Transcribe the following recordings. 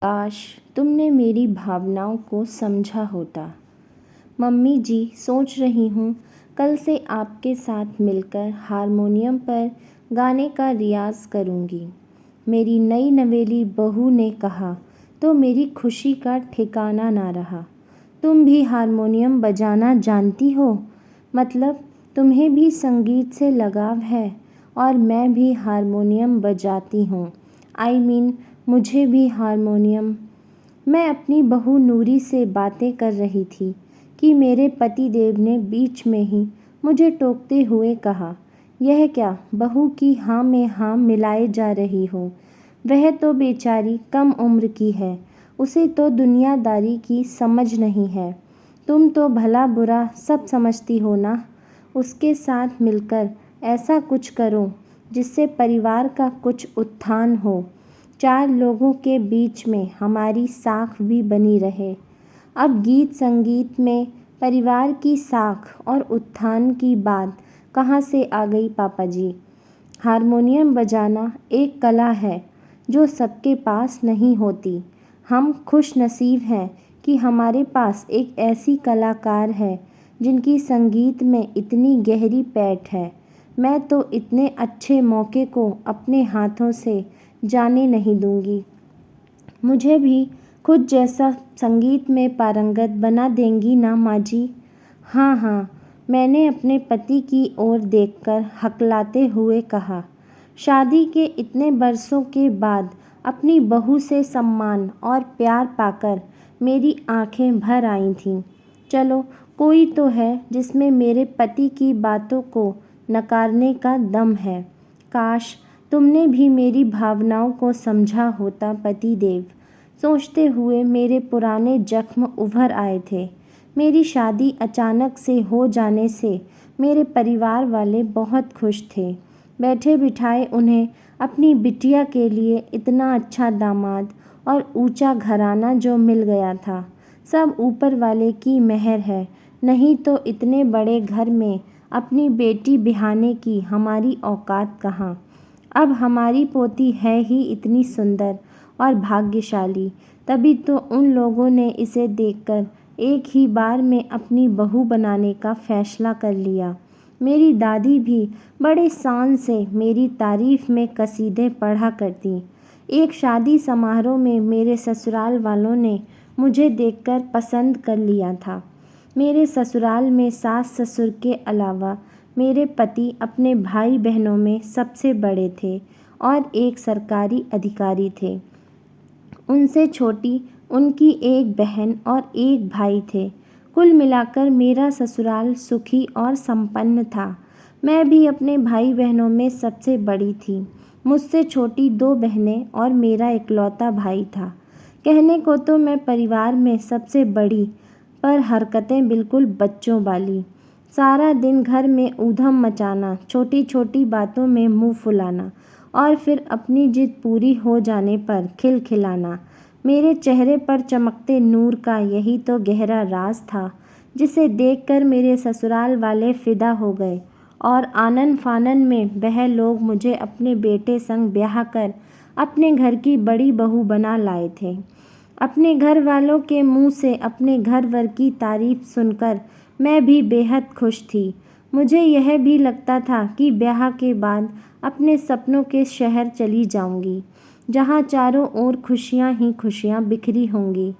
काश तुमने मेरी भावनाओं को समझा होता। मम्मी जी, सोच रही हूँ कल से आपके साथ मिलकर हारमोनियम पर गाने का रियाज करूँगी। मेरी नई नवेली बहू ने कहा तो मेरी खुशी का ठिकाना ना रहा। तुम भी हारमोनियम बजाना जानती हो? मतलब तुम्हें भी संगीत से लगाव है? और मैं भी हारमोनियम बजाती हूँ। मुझे भी हारमोनियम। मैं अपनी बहू नूरी से बातें कर रही थी कि मेरे पति देव ने बीच में ही मुझे टोकते हुए कहा, यह क्या बहू की हाँ में हाँ मिलाए जा रही हो? वह तो बेचारी कम उम्र की है, उसे तो दुनियादारी की समझ नहीं है। तुम तो भला बुरा सब समझती हो ना। उसके साथ मिलकर ऐसा कुछ करो जिससे परिवार का कुछ उत्थान हो, 4 लोगों के बीच में हमारी साख भी बनी रहे। अब गीत संगीत में परिवार की साख और उत्थान की बात कहाँ से आ गई पापा जी? हारमोनियम बजाना एक कला है जो सबके पास नहीं होती। हम खुश नसीब हैं कि हमारे पास एक ऐसी कलाकार है जिनकी संगीत में इतनी गहरी पैठ है। मैं तो इतने अच्छे मौके को अपने हाथों से जाने नहीं दूंगी। मुझे भी खुद जैसा संगीत में पारंगत बना देंगी ना माँ जी? हाँ हाँ, मैंने अपने पति की ओर देखकर हकलाते हुए कहा। शादी के इतने बरसों के बाद अपनी बहू से सम्मान और प्यार पाकर मेरी आंखें भर आई थीं। चलो, कोई तो है जिसमें मेरे पति की बातों को नकारने का दम है। काश तुमने भी मेरी भावनाओं को समझा होता पति देव। सोचते हुए मेरे पुराने जख्म उभर आए थे। मेरी शादी अचानक से हो जाने से मेरे परिवार वाले बहुत खुश थे। बैठे बिठाए उन्हें अपनी बिटिया के लिए इतना अच्छा दामाद और ऊंचा घराना जो मिल गया था, सब ऊपर वाले की मेहर है। नहीं तो इतने बड़े घर में अपनी बेटी बिहाने की हमारी औकात कहाँ। अब हमारी पोती है ही इतनी सुंदर और भाग्यशाली, तभी तो उन लोगों ने इसे देखकर एक ही बार में अपनी बहू बनाने का फैसला कर लिया। मेरी दादी भी बड़े शान से मेरी तारीफ में कसीदे पढ़ा करती। एक शादी समारोह में मेरे ससुराल वालों ने मुझे देखकर पसंद कर लिया था। मेरे ससुराल में सास ससुर के अलावा मेरे पति अपने भाई बहनों में सबसे बड़े थे और एक सरकारी अधिकारी थे। उनसे छोटी उनकी एक बहन और एक भाई थे। कुल मिलाकर मेरा ससुराल सुखी और संपन्न था। मैं भी अपने भाई बहनों में सबसे बड़ी थी। मुझसे छोटी 2 बहनें और मेरा इकलौता भाई था। कहने को तो मैं परिवार में सबसे बड़ी, पर हरकतें बिल्कुल बच्चों वाली। सारा दिन घर में ऊधम मचाना, छोटी छोटी बातों में मुंह फुलाना और फिर अपनी जिद पूरी हो जाने पर खिलखिलाना। मेरे चेहरे पर चमकते नूर का यही तो गहरा राज था, जिसे देखकर मेरे ससुराल वाले फिदा हो गए और आनन फानन में वह लोग मुझे अपने बेटे संग ब्याह कर अपने घर की बड़ी बहू बना लाए थे। अपने घर वालों के मुंह से अपने घर वर की तारीफ सुनकर मैं भी बेहद खुश थी। मुझे यह भी लगता था कि ब्याह के बाद अपने सपनों के शहर चली जाऊंगी, जहाँ चारों ओर खुशियाँ ही खुशियाँ बिखरी होंगी।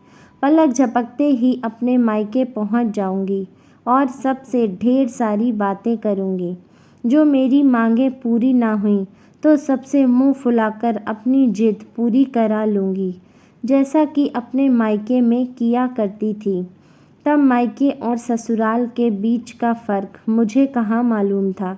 पलक झपकते ही अपने मायके पहुँच जाऊंगी और सबसे ढेर सारी बातें करूंगी। जो मेरी मांगें पूरी ना हुई तो सबसे मुंह फुलाकर अपनी जिद पूरी करा लूँगी, जैसा कि अपने मायके में किया करती थी। तब मायके और ससुराल के बीच का फ़र्क मुझे कहाँ मालूम था।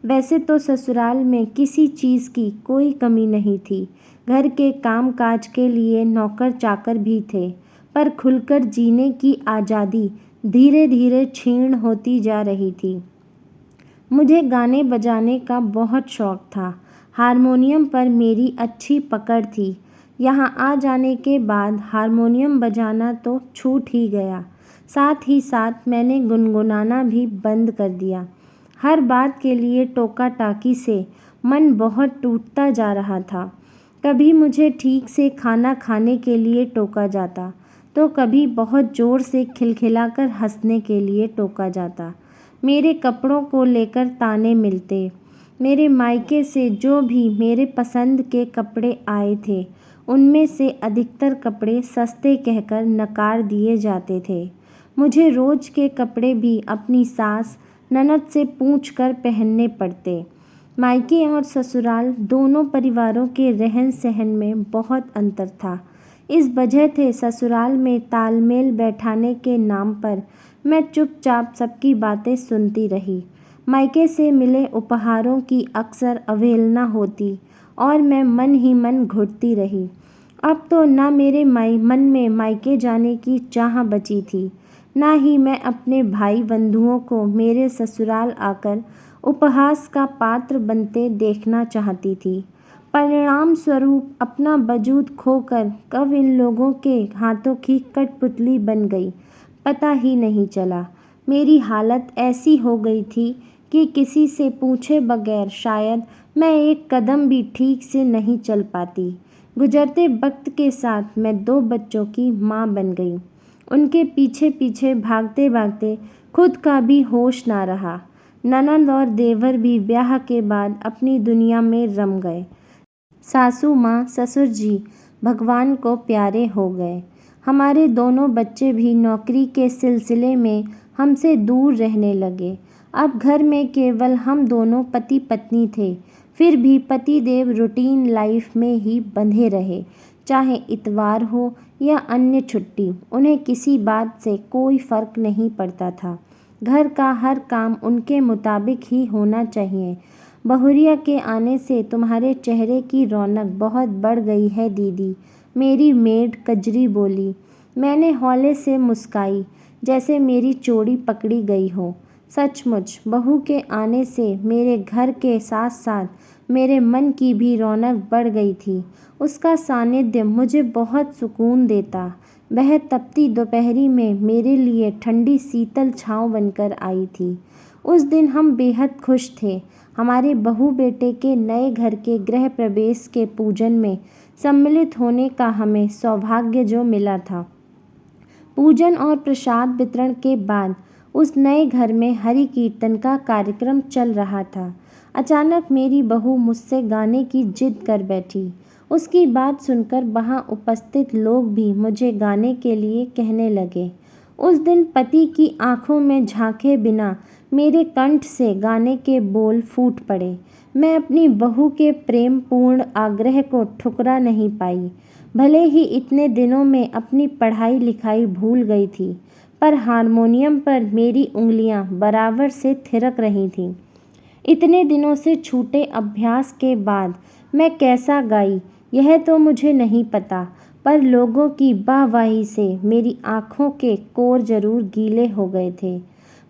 वैसे तो ससुराल में किसी चीज़ की कोई कमी नहीं थी। घर के काम काज के लिए नौकर चाकर भी थे, पर खुलकर जीने की आज़ादी धीरे धीरे क्षीण होती जा रही थी। मुझे गाने बजाने का बहुत शौक़ था। हारमोनियम पर मेरी अच्छी पकड़ थी। यहाँ आ जाने के बाद हारमोनियम बजाना तो छूट ही गया। साथ ही साथ मैंने गुनगुनाना भी बंद कर दिया। हर बात के लिए टोका टाकी से मन बहुत टूटता जा रहा था। कभी मुझे ठीक से खाना खाने के लिए टोका जाता, तो कभी बहुत ज़ोर से खिलखिलाकर हंसने के लिए टोका जाता। मेरे कपड़ों को लेकर ताने मिलते। मेरे मायके से जो भी मेरे पसंद के कपड़े आए थे, उनमें से अधिकतर कपड़े सस्ते कहकर नकार दिए जाते थे। मुझे रोज़ के कपड़े भी अपनी सास ननद से पूछ कर पहनने पड़ते। मायके और ससुराल दोनों परिवारों के रहन सहन में बहुत अंतर था। इस वजह से ससुराल में तालमेल बैठाने के नाम पर मैं चुपचाप सबकी बातें सुनती रही। मायके से मिले उपहारों की अक्सर अवहेलना होती और मैं मन ही मन घुटती रही। अब तो ना मेरे मन में मायके जाने की चाह बची थी, ना ही मैं अपने भाई बंधुओं को मेरे ससुराल आकर उपहास का पात्र बनते देखना चाहती थी। परिणाम स्वरूप अपना वजूद खोकर कब इन लोगों के हाथों की कठपुतली बन गई, पता ही नहीं चला। मेरी हालत ऐसी हो गई थी कि किसी से पूछे बगैर शायद मैं एक कदम भी ठीक से नहीं चल पाती। गुजरते वक्त के साथ मैं 2 बच्चों की माँ बन गई। उनके पीछे पीछे भागते भागते खुद का भी होश ना रहा। ननद और देवर भी ब्याह के बाद अपनी दुनिया में रम गए। सासू माँ ससुर जी भगवान को प्यारे हो गए। हमारे दोनों बच्चे भी नौकरी के सिलसिले में हमसे दूर रहने लगे। अब घर में केवल हम दोनों पति पत्नी थे। फिर भी पतिदेव रूटीन लाइफ में ही बंधे रहे, चाहे इतवार हो या अन्य छुट्टी। उन्हें किसी बात से कोई फ़र्क नहीं पड़ता था। घर का हर काम उनके मुताबिक ही होना चाहिए। बहुरिया के आने से तुम्हारे चेहरे की रौनक बहुत बढ़ गई है दीदी, मेरी मेड कजरी बोली। मैंने हौले से मुस्काई, जैसे मेरी चोरी पकड़ी गई हो। सचमुच बहू के आने से मेरे घर के साथ साथ मेरे मन की भी रौनक बढ़ गई थी। उसका सानिध्य मुझे बहुत सुकून देता। वह तपती दोपहरी में मेरे लिए ठंडी शीतल छाँव बनकर आई थी। उस दिन हम बेहद खुश थे। हमारे बहू बेटे के नए घर के गृह प्रवेश के पूजन में सम्मिलित होने का हमें सौभाग्य जो मिला था। पूजन और प्रसाद वितरण के बाद उस नए घर में हरि कीर्तन का कार्यक्रम चल रहा था। अचानक मेरी बहू मुझसे गाने की जिद कर बैठी। उसकी बात सुनकर वहाँ उपस्थित लोग भी मुझे गाने के लिए कहने लगे। उस दिन पति की आंखों में झांके बिना मेरे कंठ से गाने के बोल फूट पड़े। मैं अपनी बहू के प्रेम पूर्ण आग्रह को ठुकरा नहीं पाई। भले ही इतने दिनों में अपनी पढ़ाई लिखाई भूल गई थी, पर हारमोनियम पर मेरी उंगलियां बराबर से थिरक रही थीं। इतने दिनों से छूटे अभ्यास के बाद मैं कैसा गाई यह तो मुझे नहीं पता, पर लोगों की वाहवाही से मेरी आँखों के कोर जरूर गीले हो गए थे।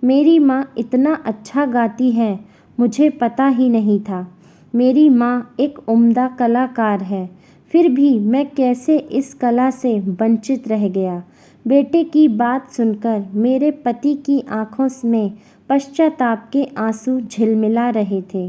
मेरी माँ इतना अच्छा गाती है, मुझे पता ही नहीं था। मेरी माँ एक उम्दा कलाकार है, फिर भी मैं कैसे इस कला से वंचित रह गया। बेटे की बात सुनकर मेरे पति की आंखों में पश्चाताप के आंसू झिलमिला रहे थे।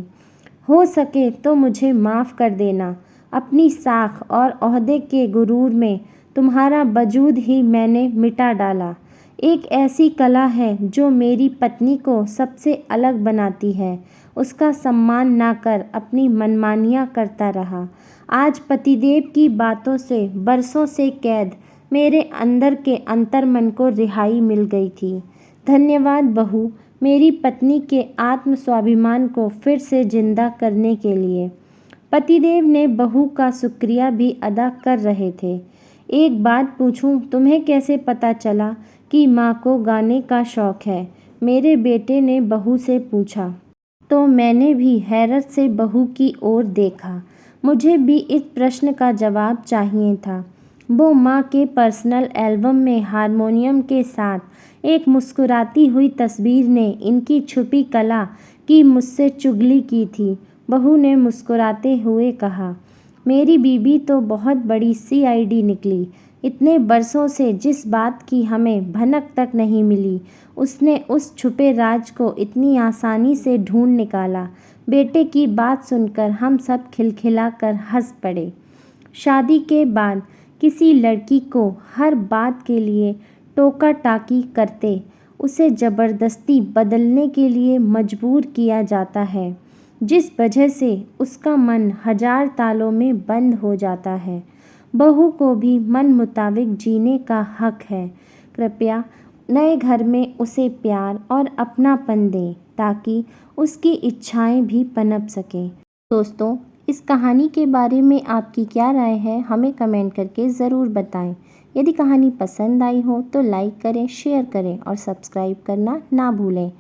हो सके तो मुझे माफ़ कर देना। अपनी साख और ओहदे के गुरूर में तुम्हारा वजूद ही मैंने मिटा डाला। एक ऐसी कला है जो मेरी पत्नी को सबसे अलग बनाती है, उसका सम्मान ना कर अपनी मनमानियाँ करता रहा। आज पतिदेव की बातों से बरसों से कैद मेरे अंदर के अंतर्मन को रिहाई मिल गई थी। धन्यवाद बहू, मेरी पत्नी के आत्म स्वाभिमान को फिर से जिंदा करने के लिए। पतिदेव ने बहू का शुक्रिया भी अदा कर रहे थे। एक बात पूछूं, तुम्हें कैसे पता चला कि माँ को गाने का शौक़ है? मेरे बेटे ने बहू से पूछा। तो मैंने भी हैरत से बहू की ओर देखा। मुझे भी इस प्रश्न का जवाब चाहिए था। वो माँ के पर्सनल एल्बम में हारमोनियम के साथ एक मुस्कुराती हुई तस्वीर ने इनकी छुपी कला की मुझसे चुगली की थी। बहू ने मुस्कुराते हुए कहा, मेरी बीबी तो बहुत बड़ी CID निकली। इतने बरसों से जिस बात की हमें भनक तक नहीं मिली, उसने उस छुपे राज को इतनी आसानी से ढूंढ निकाला। बेटे की बात सुनकर हम सब खिलखिलाकर हंस पड़े। शादी के बाद किसी लड़की को हर बात के लिए टोका टाकी करते उसे ज़बरदस्ती बदलने के लिए मजबूर किया जाता है, जिस वजह से उसका मन हजार तालों में बंद हो जाता है। बहू को भी मन मुताबिक जीने का हक है। कृपया नए घर में उसे प्यार और अपनापन दें ताकि उसकी इच्छाएं भी पनप सकें। दोस्तों, इस कहानी के बारे में आपकी क्या राय है, हमें कमेंट करके ज़रूर बताएं। यदि कहानी पसंद आई हो तो लाइक करें, शेयर करें और सब्सक्राइब करना ना भूलें।